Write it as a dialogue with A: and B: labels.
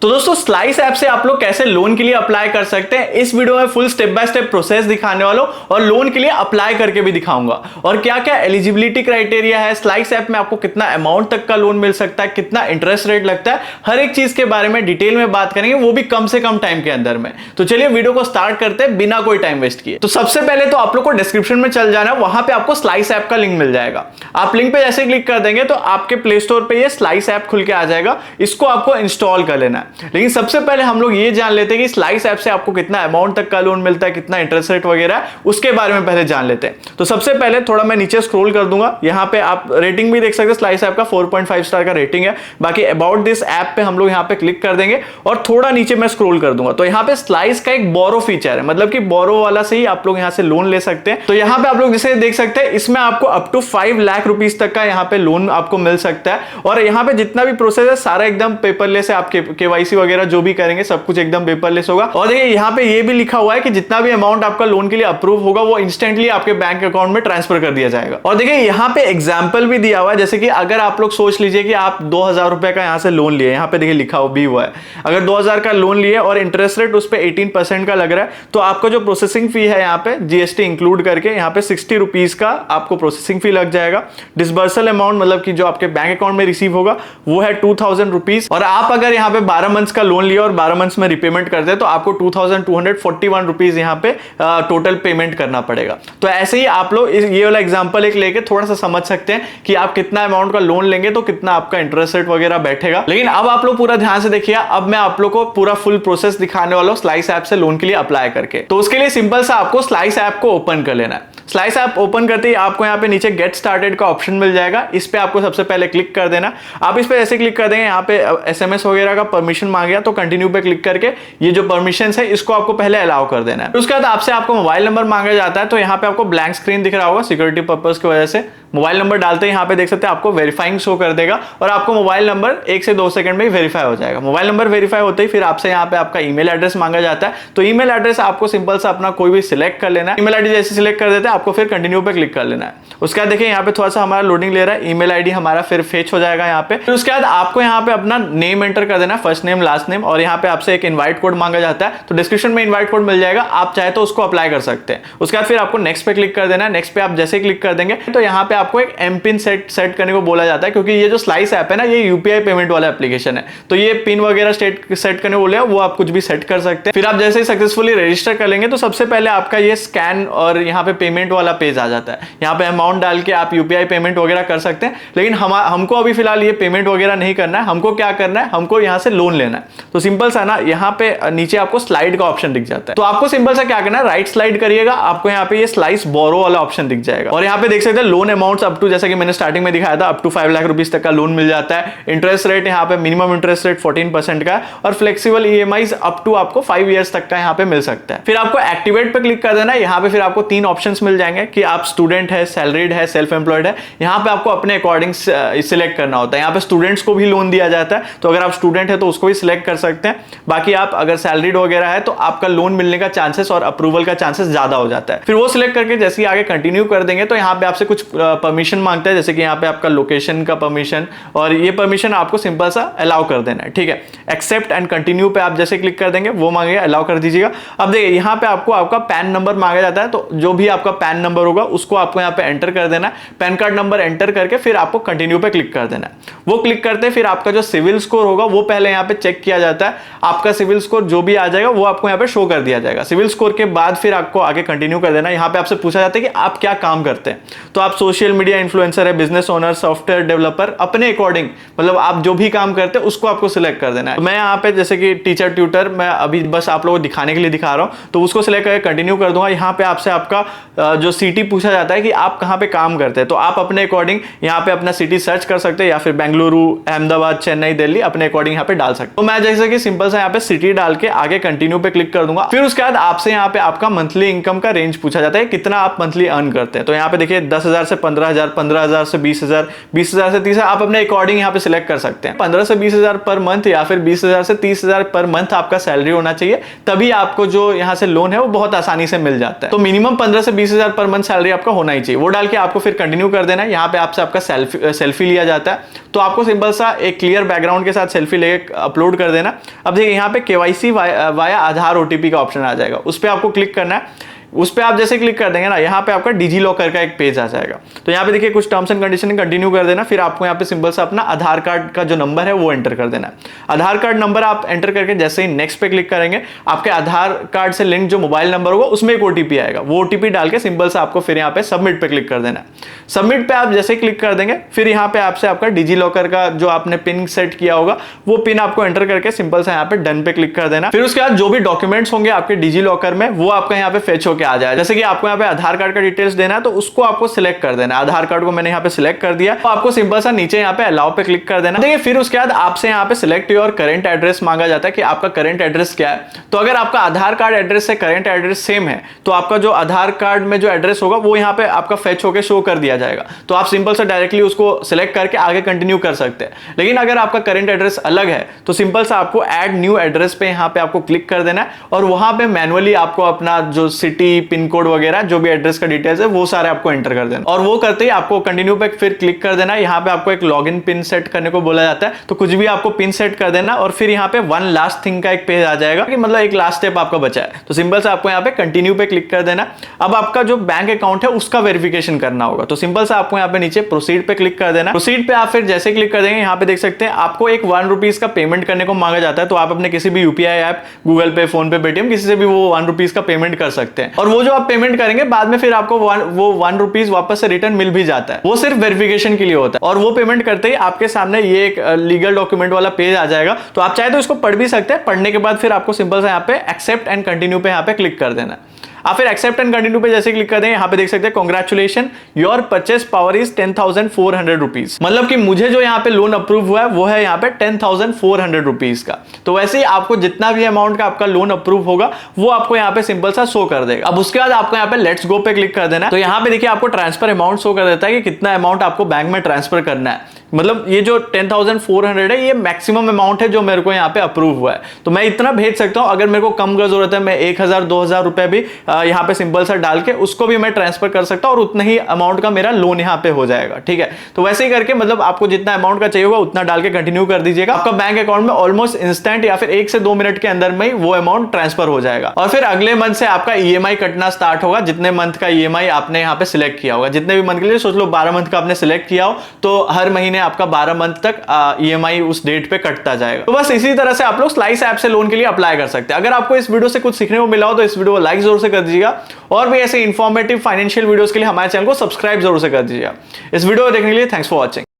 A: तो दोस्तों slice app से आप लोग कैसे लोन के लिए अप्लाई कर सकते हैं, इस वीडियो में full step by step process दिखाने वाला हूं और लोन के लिए अप्लाई करके भी दिखाऊंगा और क्या क्या एलिजिबिलिटी क्राइटेरिया है, स्लाइस ऐप में आपको कितना अमाउंट तक का लोन मिल सकता है, कितना इंटरेस्ट रेट लगता है, हर एक चीज के बारे में डिटेल में बात करेंगे, वो भी कम से कम टाइम के अंदर में। तो चलिए वीडियो को स्टार्ट करते हैं बिना कोई टाइम वेस्ट किए। तो सबसे पहले तो आप लोग को डिस्क्रिप्शन में चल जाना, वहां पे आपको स्लाइस ऐप का लिंक मिल जाएगा। आप लिंक पे जैसे क्लिक कर देंगे तो आपके प्ले स्टोर पे ये स्लाइस ऐप खुल के आ जाएगा, इसको आपको इंस्टॉल कर लेना है। लेकिन सबसे पहले हम लोग ये जान लेते हैं कि स्लाइस ऐप से आपको कितना अमाउंट तक का लोन मिलता है, कितना इंटरेस्ट रेट वगैरह है, उसके बारे में पहले जान लेते हैं। तो सबसे पहले थोड़ा मैं नीचे स्क्रॉल कर दूंगा, यहाँ पे आप रेटिंग भी देख सकते हैं, स्लाइस ऐप का 4.5 स्टार का रेटिंग है। बाकी अबाउट दिस ऐप पे हम लोग यहाँ पे क्लिक कर देंगे और थोड़ा नीचे मैं स्क्रॉल कर दूंगा तो यहाँ पे स्लाइस का एक बोरो फीचर है, मतलब कि बोरो वाला से ही आप लोग यहाँ से लोन ले सकते हैं। तो यहाँ पे आप लोग जैसे देख सकते हैं, इसमें आपको अप टू 5 लाख रुपीस तक का यहाँ पे लोन आपको मिल सकता है और यहाँ पे जितना भी प्रोसेस है सारा एकदम पेपरलेस है। आप केवाईसी वगैरह जो भी करेंगे सब कुछ एकदम पेपरलेस होगा। और देखिए यहाँ पे ये भी लिखा हुआ है कि जितना भी अमाउंट आपका लोन के लिए अप्रूव होगा वो इंस्टेंटली आपके बैंक अकाउंट में ट्रांसफर कर दिया जाएगा। और देखिए यहाँ पे एग्जांपल भी दिया हुआ है, जैसे कि अगर आप लोग सोच लीजिए कि आप 2000 रुपए का यहाँ से लोन लिए, यहाँ पे देखिए लिखा भी हुआ है, अगर 2000 का लोन लिए और इंटरेस्ट रेट उस पर 18% का लग रहा है तो आपका जो प्रोसेसिंग फी है यहाँ पे जीएसटी इंक्लूड करके यहाँ पे 60 रुपीज का आपको प्रोसेसिंग फी लग जाएगा। डिसबर्सल अमाउंट मतलब कि जो आपके बैंक अकाउंट में रिसीव होगा वो है 2000 रुपीज। और आप अगर यहाँ पे 12 मंथ्स का लोन लिया और 12 मंथ्स में रिपेमेंट करते हैं तो आपको 2241 रुपीज यहाँ पे टोटल पेमेंट करना पड़ेगा। तो ऐसे ही आप लोग ये वाला एग्जांपल एक लेके थोड़ा सा समझ सकते हैं कि आप कितना अमाउंट का लोन लेंगे तो कितना आपका इंटरेस्ट रेट वगैरह बैठेगा। लेकिन अब आप लोग पूरा ध्यान से देखिए, अब मैं आप लोग को पूरा फुल प्रोसेस दिखाने वाला हूं स्लाइस ऐप से लोन के लिए अप्लाई करके। तो उसके लिए सिंपल सा आपको स्लाइस ऐप को ओपन कर लेना है। स्लाइस ऐप ओपन करते ही आपको यहाँ पे नीचे गेट स्टार्टेड का ऑप्शन मिल जाएगा, इस पे आपको सबसे पहले क्लिक कर देना। आप इस पे ऐसे क्लिक कर देंगे, यहाँ पे एसएमएस वगैरह का परमिशन मांगेगा तो कंटिन्यू पे क्लिक करके ये जो परमिशन है इसको आपको पहले अलाउ कर देना है। उसके बाद आपसे आपको मोबाइल नंबर मांगा जाता है, तो यहाँ पे आपको ब्लैंक स्क्रीन दिख रहा होगा सिक्योरिटी पर्पस की वजह से। मोबाइल नंबर डालते हैं यहाँ पे देख सकते हैं आपको वेरीफाइंग शो कर देगा और आपको मोबाइल नंबर 1 से 2 सेकंड में ही वेरीफाई हो जाएगा। मोबाइल नंबर वेरीफाई होते ही फिर आपसे यहाँ पे आपका ईमेल एड्रेस मांगा जाता है, तो ईमेल एड्रेस आपको सिंपल सा अपना कोई भी सिलेक्ट कर लेना है। ईमेल आईडी जैसे सिलेक्ट कर देते हैं आपको फिर कंटिन्यू पे क्लिक कर लेना है। उसके बाद देखिए यहाँ पे थोड़ा सा हमारा लोडिंग ले रहा है, ईमेल आईडी हमारा फिर फेच हो जाएगा यहाँ पे। फिर उसके बाद आपको यहाँ पे अपना नेम एंटर कर देना है, फर्स्ट नेम लास्ट नेम, और यहाँ पे आपसे एक इनवाइट कोड मांगा जाता है, तो डिस्क्रिप्शन में इनवाइट कोड मिल जाएगा, आप चाहे तो उसको अप्लाई कर सकते हैं। उसके बाद फिर आपको नेक्स्ट पे क्लिक कर देना है। नेक्स्ट पे आप जैसे क्लिक कर देंगे तो यहाँ पे आपको एक एम पिन सेट करने को बोला जाता है, क्योंकि ये जो स्लाइस ऐप है ना ये यूपीआई पेमेंट वाला एप्लीकेशन है, तो ये पिन वगैरह सेट करने बोले वो आप कुछ भी सेट कर सकते हैं। फिर आप जैसे ही सक्सेसफुली रजिस्टर कर लेंगे तो सबसे पहले आपका ये स्कैन और यहाँ पे पेमेंट वाला पेज आ जाता है। यहाँ पे अमाउंट डाल के आप यूपीआई पेमेंट वगैरह कर सकते हैं, लेकिन हमको अभी फिलहाल ये पेमेंट वगैरह नहीं करना है। हमको क्या करना है, हमको यहाँ से लोन लेना है। तो सिंपल सा ना यहाँ पे नीचे आपको स्लाइड का ऑप्शन दिख जाता है, तो आपको सिंपल सा क्या करना है, राइट स्लाइड करिएगा, आपको यहाँ पे ये स्लाइस बोरो वाला ऑप्शन दिख जाएगा और यहाँ पे देख सकते हैं लोन अमाउंट अप टू, जैसे कि मैंने स्टार्टिंग में दिखाया था, अप टू 5 लाख रुपीस तक का लोन मिल जाता है। इंटरेस्ट रेट यहाँ पे मिनिमम इंटरेस्ट रेट 14% का है और फ्लेक्सिबल ईएमआईज अप टू आपको 5 इयर्स तक का यहाँ पे मिल सकता है। फिर आपको एक्टिवेट पे क्लिक कर देना है। यहाँ पे फिर आपको 3 ऑप्शंस मिल जाएंगे कि आप स्टूडेंट है, सैलरीड है, सेल्फ एम्प्लॉयड है। यहाँ पे आपको अपने अकॉर्डिंग सिलेक्ट करना होता है। यहाँ पे स्टूडेंट्स को भी लोन दिया जाता है, तो अगर आप स्टूडेंट है तो उसको भी सिलेक्ट कर सकते हैं। बाकी आप अगर सैलरीड वगैरह है तो आपका लोन मिलने का चांसेस और अप्रूवल का चांसेस ज्यादा हो जाता है। फिर वो सिलेक्ट करके जैसे ही आगे कंटिन्यू कर देंगे तो यहाँ पे आपसे कुछ परमिशन मांगता है, जैसे कि यहाँ पे आपका लोकेशन का परमिशन, और ये परमिशन आपको सिंपल सा अलाउ कर देना है। ठीक है, एक्सेप्ट एंड कंटिन्यू पे आप जैसे क्लिक कर देंगे वो मांगेगा, अलाउ कर दीजिएगा। अब देखिए यहाँ पे आपको आपका पैन नंबर मांगा जाता है, तो जो भी आपका पैन नंबर होगा उसको आपको यहाँ पे एंटर कर देना है। पैन कार्ड नंबर एंटर करके फिर आपको कंटिन्यू पे क्लिक कर देना है। वो क्लिक करते फिर आपका जो सिविल स्कोर होगा वो पहले यहाँ पे चेक किया जाता है। आपका सिविल स्कोर जो भी आ जाएगा वो आपको यहाँ पे शो कर दिया जाएगा। सिविल स्कोर के बाद फिर आपको आगे कंटिन्यू कर देना है। यहाँ पे आपसे पूछा जाता है कि आप क्या काम करते हैं, तो आप सोशल मीडिया इन्फ्लुएंसर है, बिजनेस ओनर, सॉफ्टवेयर डेवलपर, अपने अकॉर्डिंग मतलब आप जो भी काम करते हैं उसको आपको सिलेक्ट कर देना है। तो मैं यहाँ पे जैसे कि टीचर ट्यूटर, मैं अभी बस आप लोगों को दिखाने के लिए दिखा रहा हूँ, तो उसको सिलेक्ट करके कंटिन्यू कर दूंगा। यहाँ पे आपसे आपका जो सिटी पूछा जाता है कि आप कहाँ पे काम करते हैं, तो आप अपने अकॉर्डिंग यहाँ पे अपना सिटी सर्च कर सकते हैं, या फिर बेंगलुरु, अहमदाबाद, चेन्नई, दिल्ली अपने अकॉर्डिंग यहाँ पे डाल सकते हैं। तो मैं जैसे कि सिंपल सा यहाँ पे सिटी डाल के आगे कंटिन्यू पे क्लिक कर दूंगा। फिर उसके बाद आपसे यहाँ पे आपका मंथली इनकम का रेंज पूछा जाता है, कितना आप मंथली अर्न करते हैं। तो यहाँ पे देखिए 10,000 से 15,000, 15,000 से 20,000, 20,000 से 30,000 आप अपने अकॉर्डिंग यहाँ पे सिलेक्ट कर सकते हैं। 15 से 20,000 पर मंथ या फिर 20,000 से 30,000 पर मंथ आपका सैलरी होना चाहिए, तभी आपको जो यहाँ से लोन है वो बहुत आसानी से मिल जाता है। तो मिनिमम 15 से 20,000 20,000 पर मंथ सैलरी आपका होना ही चाहिए। वो डाल के आपको फिर कंटिन्यू कर देना है। यहाँ पे आपसे आपका सेल्फी लिया जाता है, तो आपको सिंपल सा एक क्लियर बैकग्राउंड के साथ सेल्फी लेके अपलोड कर देना। अब देखिए यहाँ पे केवाईसी वाया आधार ओटीपी का ऑप्शन आ जाएगा, उस पर आपको क्लिक करना है। उस पर आप जैसे क्लिक कर देंगे ना, यहाँ पे आपका डिजी लॉकर का एक पेज आ जाएगा। तो यहाँ पे देखिए कुछ टर्म्स एंड कंडीशन कंटिन्यू कर देना, फिर आपको यहाँ पे सिंपल सा अपना आधार कार्ड का जो नंबर है वो एंटर कर देना है। आधार कार्ड नंबर आप एंटर करके जैसे ही नेक्स्ट पे क्लिक करेंगे, आपके आधार कार्ड से लिंक जो मोबाइल नंबर होगा उसमें एक ओटीपी आएगा। वो ओटीपी डाल के सिंपल सा आपको फिर यहाँ पे सबमिट पे क्लिक कर देना है। सबमिट पे आप जैसे क्लिक कर देंगे, फिर यहाँ पे आपसे आपका डिजी लॉकर का जो आपने पिन सेट किया होगा वो पिन आपको एंटर करके सिंपल सा यहाँ पे डन पे क्लिक कर देना। फिर उसके बाद जो भी डॉक्यूमेंट्स होंगे आपके डिजी लॉकर में वो आपका यहाँ पे फेच होके आ जाए। जैसे कि आपको यहाँ पे आधार कार्ड का डिटेल्स देना है, तो उसको आपको सिलेक्ट कर देना है। आधार कार्ड को मैंने यहाँ पे सिलेक्ट कर दिया, तो आपको सिंपल सा नीचे यहाँ पे अलाउ पे क्लिक कर देना। देखिए फिर उसके बाद आपसे यहाँ पे सिलेक्ट योर करंट एड्रेस मांगा जाता है कि आपका करंट एड्रेस क्या है। तो अगर आपका आधार कार्ड एड्रेस से करंट एड्रेस सेम है, तो आपका जो आधार कार्ड में जो एड्रेस होगा वो यहाँ पे आपका फेच होकर शो कर दिया जाएगा। तो आप सिंपल सा डायरेक्टली उसको सिलेक्ट करके आगे कंटिन्यू कर सकते हैं। लेकिन अगर आपका करंट एड्रेस अलग है, तो सिंपल सा आपको ऐड न्यू एड्रेस पे यहाँ पे आपको क्लिक कर देना है, और वहां पे मैनुअली आपको अपना जो सिटी, पिन कोड वगैरह जो भी एड्रेस का डिटेल्स है वो सारे आपको एंटर कर देना। और वो करते ही आपको कंटिन्यू पे फिर क्लिक कर देना। यहाँ पे आपको एक लॉगिन पिन सेट करने को बोला जाता है, तो कुछ भी आपको पिन सेट कर देना, और फिर यहाँ पे वन लास्ट थिंग का एक पेज आ जाएगा कि मतलब एक लास्ट स्टेप आपका बचा है। तो सिंपल से आपको यहाँ पे कंटिन्यू पे क्लिक कर देना। अब आपका जो बैंक अकाउंट है उसका वेरिफिकेशन करना होगा, तो सिंपल से आपको यहाँ पे नीचे प्रोसीड पे क्लिक कर देना। प्रोसीड पे आप फिर जैसे क्लिक कर देंगे, यहाँ पे देख सकते हैं आपको एक 1 रुपीज का पेमेंट करने को मांगा जाता है। तो आप अपने किसी भी यूपीआई ऐप, गूगल पे, फोन पे, पेटीएम, किसी से भी वो 1 रुपीज का पेमेंट कर सकते हैं। और वो जो आप पेमेंट करेंगे बाद में फिर आपको वो 1 रुपीज वापस से रिटर्न मिल भी जाता है। वो सिर्फ वेरिफिकेशन के लिए होता है। और वो पेमेंट करते ही आपके सामने ये एक लीगल डॉक्यूमेंट वाला पेज आ जाएगा। तो आप चाहे तो इसको पढ़ भी सकते हैं। पढ़ने के बाद फिर आपको सिंपल से यहाँ पे एक्सेप्ट एंड कंटिन्यू पे यहाँ पे क्लिक कर देना है। आप फिर एक्सेप्ट एंड कंटिन्यू पे जैसे क्लिक कर देंगे, यहाँ पे देख सकते हैं congratulation, your purchase power is 10,400 rupees. मतलब कि मुझे जो यहाँ पे लोन अप्रूव हुआ है वो है यहाँ पे 10,400 रुपीज का। तो वैसे ही आपको जितना भी अमाउंट का आपका लोन अप्रूव होगा वो आपको यहाँ पे सिंपल सा शो कर देगा। अब उसके बाद आपको यहाँ पे लेट्स गो पे क्लिक कर देना है। तो यहाँ पे देखिए आपको ट्रांसफर अमाउंट शो कर देता है कि कितना अमाउंट आपको बैंक में ट्रांसफर करना है। मतलब ये जो 10,400 है ये मैक्सिमम अमाउंट है जो मेरे को यहाँ पे अप्रूव हुआ है। तो मैं इतना भेज सकता हूँ। अगर मेरे को कम का जरूरत है, मैं 1,000 2,000 रुपए भी यहाँ पे सिंपल सा डाल के उसको भी मैं ट्रांसफर कर सकता हूँ, और उतना ही अमाउंट का मेरा लोन यहाँ पे हो जाएगा। ठीक है, तो वैसे ही करके मतलब आपको जितना अमाउंट का चाहिए होगा उतना डाल के कंटिन्यू कर दीजिएगा। आपका बैंक अकाउंट में ऑलमोस्ट इंस्टेंट या फिर 1 से 2 मिनट के अंदर में ही वो अमाउंट ट्रांसफर हो जाएगा। और फिर अगले मंथ से आपका ईएमआई कटना स्टार्ट होगा। जितने मंथ का ईएमआई आपने यहाँ पे सिलेक्ट किया होगा, जितने भी मंथ के लिए, सोच लो 12 मंथ का आपने सिलेक्ट किया हो, तो हर महीने आपका 12 मंथ तक ईएमआई उस डेट पे कटता जाएगा। तो बस इसी तरह से आप लोग स्लाइस ऐप से लोन के लिए अप्लाई कर सकते हैं। अगर आपको इस वीडियो से कुछ सीखने को मिला हो तो इस वीडियो को लाइक जरूर से कर दीजिएगा, और भी ऐसे इंफॉर्मेटिव फाइनेंशियल वीडियोस के लिए हमारे चैनल को सब्सक्राइब जरूर से कर दीजिएगा। इस वीडियो को देखने के लिए थैंक्स फॉर वॉचिंग।